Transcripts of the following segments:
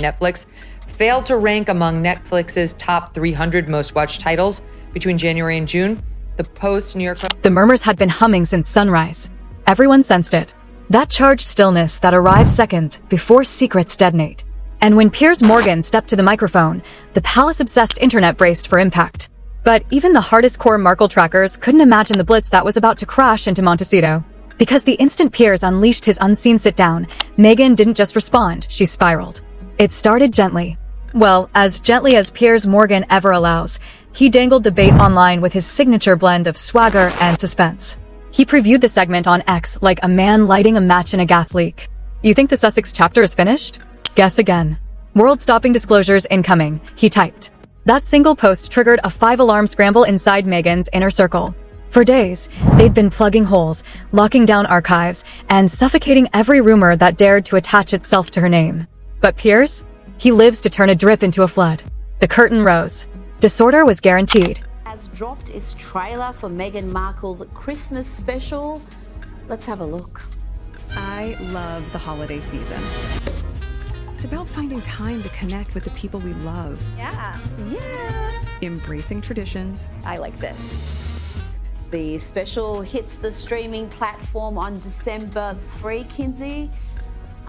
Netflix failed to rank among Netflix's top 300 most watched titles between January and June. The Post, New York... The murmurs had been humming since sunrise. Everyone sensed it. That charged stillness that arrives seconds before secrets detonate. And when Piers Morgan stepped to the microphone, the palace-obsessed internet braced for impact. But even the hardest-core Markle trackers couldn't imagine the blitz that was about to crash into Montecito. Because the instant Piers unleashed his unseen sit-down, Meghan didn't just respond, she spiraled. It started gently. Well, as gently as Piers Morgan ever allows. He dangled the bait online with his signature blend of swagger and suspense. He previewed the segment on X like a man lighting a match in a gas leak. You think the Sussex chapter is finished? Guess again. World-stopping disclosures incoming, he typed. That single post triggered a 5-alarm scramble inside Meghan's inner circle. For days, they'd been plugging holes, locking down archives, and suffocating every rumor that dared to attach itself to her name. But Piers? He lives to turn a drip into a flood. The curtain rose. Disorder was guaranteed. Has dropped its trailer for Meghan Markle's Christmas special. Let's have a look. I love the holiday season. It's about finding time to connect with the people we love. Yeah. Embracing traditions. I like this. The special hits the streaming platform on December 3, Kinsey.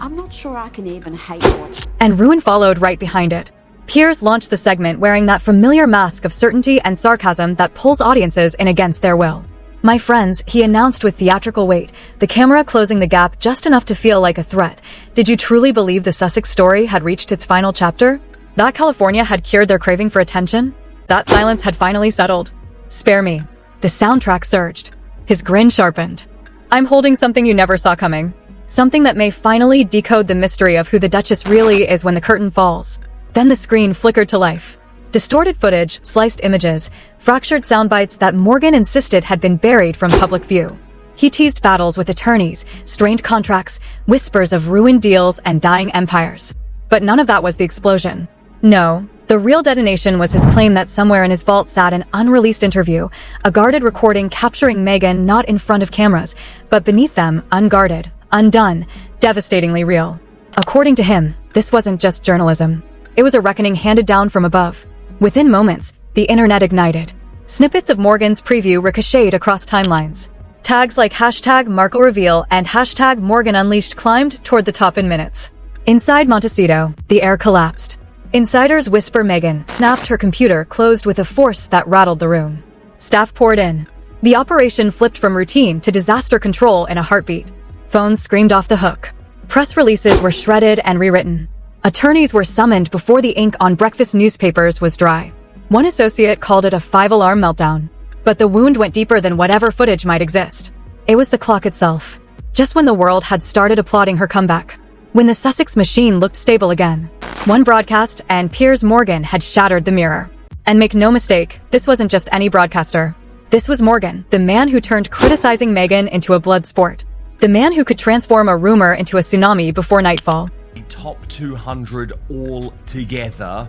I'm not sure I can even hate watch. And ruin followed right behind it. Piers launched the segment wearing that familiar mask of certainty and sarcasm that pulls audiences in against their will. My friends, he announced with theatrical weight, the camera closing the gap just enough to feel like a threat. Did you truly believe the Sussex story had reached its final chapter? That California had cured their craving for attention? That silence had finally settled. Spare me. The soundtrack surged. His grin sharpened. I'm holding something you never saw coming. Something that may finally decode the mystery of who the Duchess really is when the curtain falls. Then the screen flickered to life. Distorted footage, sliced images, fractured soundbites that Morgan insisted had been buried from public view. He teased battles with attorneys, strained contracts, whispers of ruined deals and dying empires. But none of that was the explosion. No, the real detonation was his claim that somewhere in his vault sat an unreleased interview, a guarded recording capturing Meghan not in front of cameras, but beneath them, unguarded, undone, devastatingly real. According to him, this wasn't just journalism. It was a reckoning handed down from above. Within moments, the internet ignited. Snippets of Morgan's preview ricocheted across timelines. Tags like #MarkleReveal and #MorganUnleashed climbed toward the top in minutes. Inside Montecito, the air collapsed. Insiders whisper Meghan snapped her computer closed with a force that rattled the room. Staff poured in. The operation flipped from routine to disaster control in a heartbeat. Phones screamed off the hook. Press releases were shredded and rewritten. Attorneys were summoned before the ink on breakfast newspapers was dry. One associate called it a 5-alarm meltdown. But the wound went deeper than whatever footage might exist. It was the clock itself. Just when the world had started applauding her comeback. When the Sussex machine looked stable again. One broadcast and Piers Morgan had shattered the mirror. And make no mistake, this wasn't just any broadcaster. This was Morgan, the man who turned criticizing Meghan into a blood sport. The man who could transform a rumor into a tsunami before nightfall. Top 200 all together,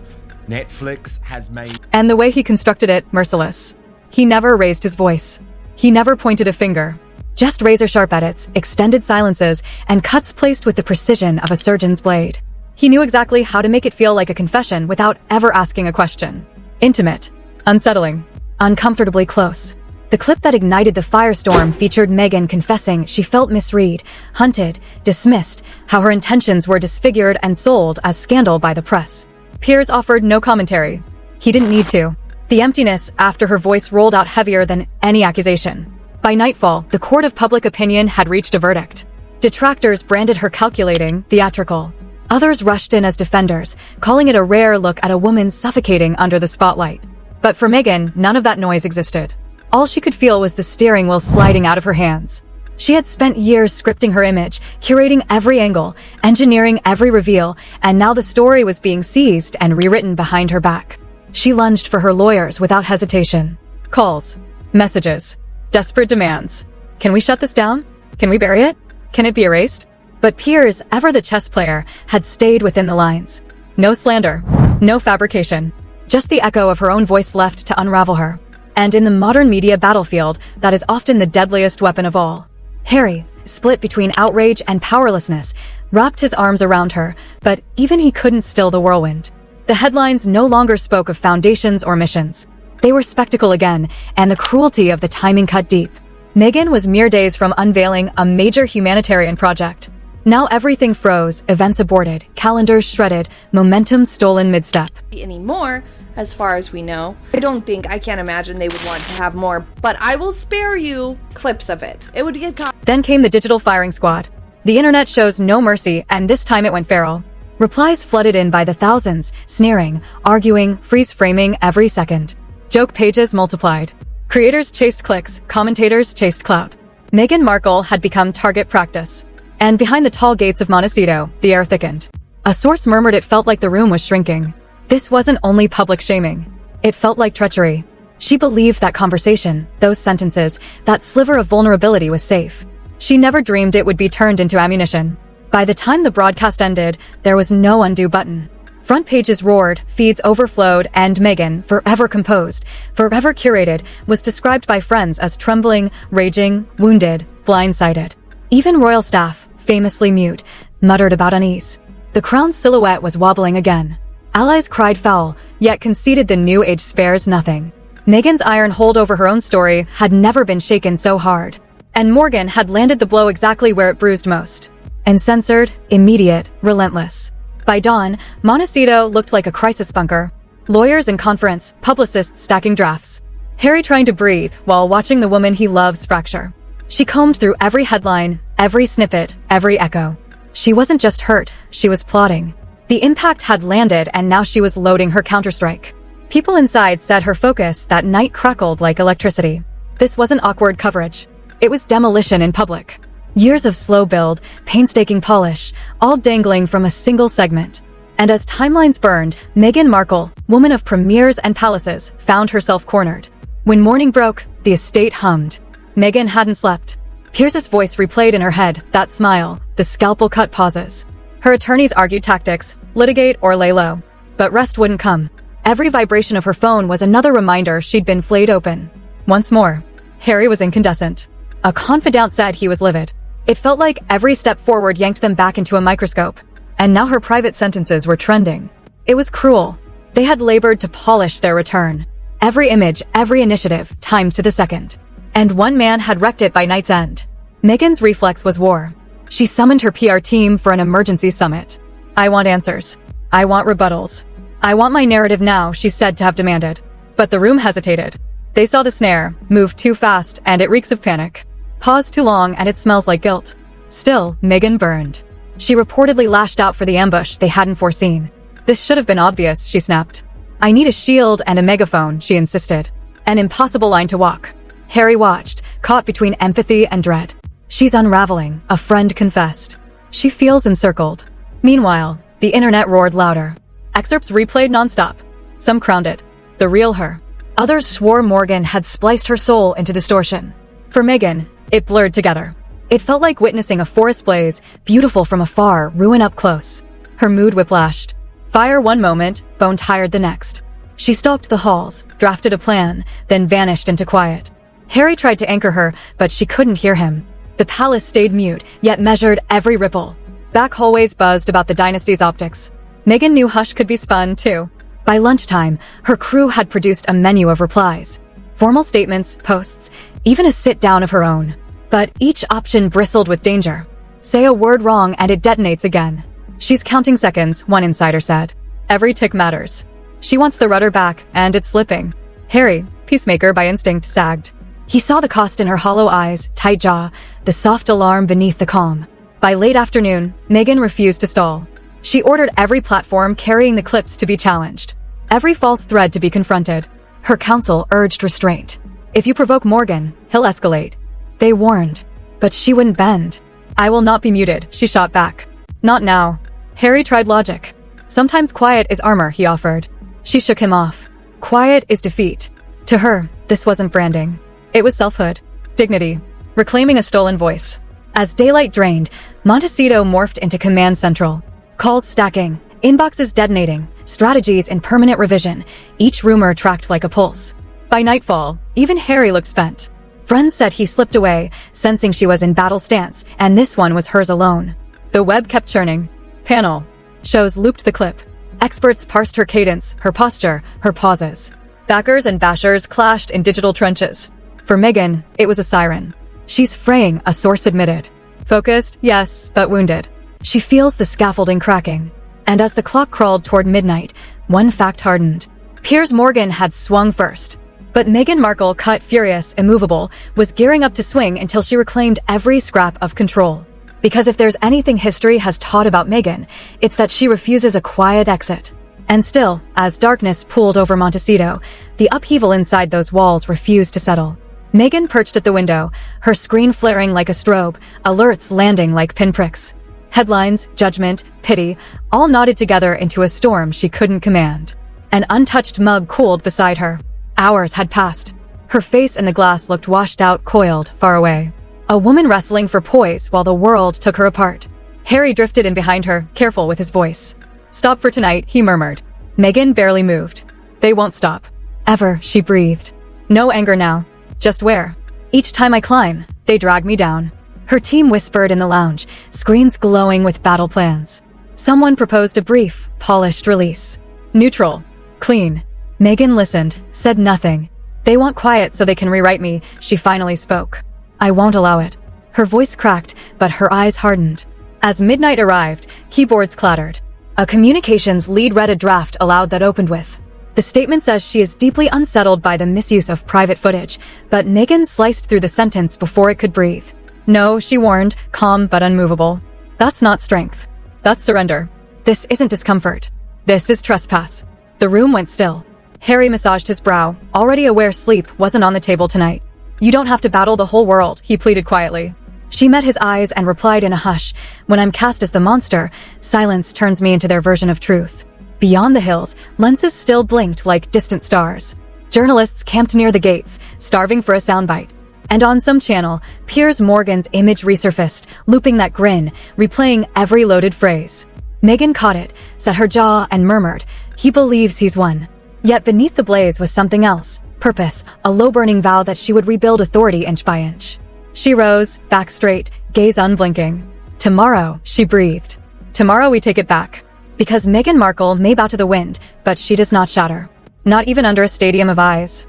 Netflix has made... And the way he constructed it, merciless. He never raised his voice. He never pointed a finger. Just razor-sharp edits, extended silences, and cuts placed with the precision of a surgeon's blade. He knew exactly how to make it feel like a confession without ever asking a question. Intimate. Unsettling. Uncomfortably close. The clip that ignited the firestorm featured Meghan confessing she felt misread, hunted, dismissed, how her intentions were disfigured and sold as scandal by the press. Piers offered no commentary. He didn't need to. The emptiness after her voice rolled out heavier than any accusation. By nightfall, the court of public opinion had reached a verdict. Detractors branded her calculating, theatrical. Others rushed in as defenders, calling it a rare look at a woman suffocating under the spotlight. But for Meghan, none of that noise existed. All she could feel was the steering wheel sliding out of her hands. She had spent years scripting her image, curating every angle, engineering every reveal, and now the story was being seized and rewritten behind her back. She lunged for her lawyers without hesitation. Calls. Messages. Desperate demands. Can we shut this down? Can we bury it? Can it be erased? But Piers, ever the chess player, had stayed within the lines. No slander. No fabrication. Just the echo of her own voice left to unravel her. And in the modern media battlefield, that is often the deadliest weapon of all. Harry, split between outrage and powerlessness, wrapped his arms around her, but even he couldn't still the whirlwind. The headlines no longer spoke of foundations or missions. They were spectacle again, and the cruelty of the timing cut deep. Meghan was mere days from unveiling a major humanitarian project. Now everything froze, events aborted, calendars shredded, momentum stolen mid-step. Anymore, as far as we know. I can't imagine they would want to have more, but I will spare you clips of it. It would get caught. Then came the digital firing squad. The internet shows no mercy, and this time it went feral. Replies flooded in by the thousands, sneering, arguing, freeze-framing every second. Joke pages multiplied. Creators chased clicks, commentators chased clout. Meghan Markle had become target practice. And behind the tall gates of Montecito, the air thickened. A source murmured it felt like the room was shrinking. This wasn't only public shaming. It felt like treachery. She believed that conversation, those sentences, that sliver of vulnerability was safe. She never dreamed it would be turned into ammunition. By the time the broadcast ended, there was no undo button. Front pages roared, feeds overflowed, and Meghan, forever composed, forever curated, was described by friends as trembling, raging, wounded, blindsided. Even royal staff, famously mute, muttered about unease. The crown's silhouette was wobbling again. Allies cried foul, yet conceded the new age spares nothing. Meghan's iron hold over her own story had never been shaken so hard. And Morgan had landed the blow exactly where it bruised most. Uncensored, immediate, relentless. By dawn, Montecito looked like a crisis bunker. Lawyers in conference, publicists stacking drafts. Harry trying to breathe while watching the woman he loves fracture. She combed through every headline, every snippet, every echo. She wasn't just hurt, she was plotting. The impact had landed and now she was loading her counterstrike. People inside said her focus that night crackled like electricity. This wasn't awkward coverage. It was demolition in public. Years of slow build, painstaking polish, all dangling from a single segment. And as timelines burned, Meghan Markle, woman of premiers and palaces, found herself cornered. When morning broke, the estate hummed. Meghan hadn't slept. Piers's voice replayed in her head, that smile, the scalpel-cut pauses. Her attorneys argued tactics, litigate or lay low. But rest wouldn't come. Every vibration of her phone was another reminder she'd been flayed open. Once more, Harry was incandescent. A confidant said he was livid. It felt like every step forward yanked them back into a microscope. And now her private sentences were trending. It was cruel. They had labored to polish their return. Every image, every initiative, timed to the second. And one man had wrecked it by night's end. Meghan's reflex was war. She summoned her PR team for an emergency summit. I want answers. I want rebuttals. I want my narrative now, she said to have demanded. But the room hesitated. They saw the snare, moved too fast, and it reeks of panic. Paused too long, and it smells like guilt. Still, Meghan burned. She reportedly lashed out for the ambush they hadn't foreseen. This should have been obvious, she snapped. I need a shield and a megaphone, she insisted. An impossible line to walk. Harry watched, caught between empathy and dread. She's unraveling, a friend confessed. She feels encircled. Meanwhile, the internet roared louder. Excerpts replayed nonstop. Some crowned it. The real her. Others swore Morgan had spliced her soul into distortion. For Meghan, it blurred together. It felt like witnessing a forest blaze, beautiful from afar, ruin up close. Her mood whiplashed. Fire one moment, bone-tired the next. She stalked the halls, drafted a plan, then vanished into quiet. Harry tried to anchor her, but she couldn't hear him. The palace stayed mute, yet measured every ripple. Back hallways buzzed about the dynasty's optics. Meghan knew hush could be spun, too. By lunchtime, her crew had produced a menu of replies. Formal statements, posts, even a sit-down of her own. But each option bristled with danger. Say a word wrong and it detonates again. She's counting seconds, one insider said. Every tick matters. She wants the rudder back, and it's slipping. Harry, peacemaker by instinct, sagged. He saw the cost in her hollow eyes, tight jaw, the soft alarm beneath the calm. By late afternoon, Meghan refused to stall. She ordered every platform carrying the clips to be challenged. Every false thread to be confronted. Her counsel urged restraint. If you provoke Morgan, he'll escalate. They warned. But she wouldn't bend. I will not be muted, she shot back. Not now. Harry tried logic. Sometimes quiet is armor, he offered. She shook him off. Quiet is defeat. To her, this wasn't branding. It was selfhood. Dignity. Reclaiming a stolen voice. As daylight drained, Montecito morphed into command central. Calls stacking, inboxes detonating, strategies in permanent revision, each rumor tracked like a pulse. By nightfall, even Harry looked spent. Friends said he slipped away, sensing she was in battle stance, and this one was hers alone. The web kept churning. Panel. Shows looped the clip. Experts parsed her cadence, her posture, her pauses. Backers and bashers clashed in digital trenches. For Meghan, it was a siren. She's fraying, a source admitted. Focused, yes, but wounded. She feels the scaffolding cracking. And as the clock crawled toward midnight, one fact hardened. Piers Morgan had swung first. But Meghan Markle, cut, furious, immovable, was gearing up to swing until she reclaimed every scrap of control. Because if there's anything history has taught about Meghan, it's that she refuses a quiet exit. And still, as darkness pooled over Montecito, the upheaval inside those walls refused to settle. Meghan perched at the window, her screen flaring like a strobe, alerts landing like pinpricks. Headlines, judgment, pity, all knotted together into a storm she couldn't command. An untouched mug cooled beside her. Hours had passed. Her face in the glass looked washed out, coiled, far away. A woman wrestling for poise while the world took her apart. Harry drifted in behind her, careful with his voice. Stop for tonight, he murmured. Meghan barely moved. They won't stop. Ever, she breathed. No anger now. Just where? Each time I climb, they drag me down. Her team whispered in the lounge, screens glowing with battle plans. Someone proposed a brief, polished release. Neutral. Clean. Meghan listened, said nothing. They want quiet so they can rewrite me, she finally spoke. I won't allow it. Her voice cracked, but her eyes hardened. As midnight arrived, keyboards clattered. A communications lead read a draft aloud that opened with. The statement says she is deeply unsettled by the misuse of private footage, but Meghan sliced through the sentence before it could breathe. No, she warned, calm but unmovable. That's not strength. That's surrender. This isn't discomfort. This is trespass. The room went still. Harry massaged his brow, already aware sleep wasn't on the table tonight. You don't have to battle the whole world, he pleaded quietly. She met his eyes and replied in a hush, when I'm cast as the monster, silence turns me into their version of truth. Beyond the hills, lenses still blinked like distant stars. Journalists camped near the gates, starving for a soundbite. And on some channel, Piers Morgan's image resurfaced, looping that grin, replaying every loaded phrase. Meghan caught it, set her jaw and murmured, he believes he's won. Yet beneath the blaze was something else. Purpose, a low-burning vow that she would rebuild authority inch by inch. She rose, back straight, gaze unblinking. Tomorrow, she breathed. Tomorrow we take it back. Because Meghan Markle may bow to the wind, but she does not shatter. Not even under a stadium of eyes.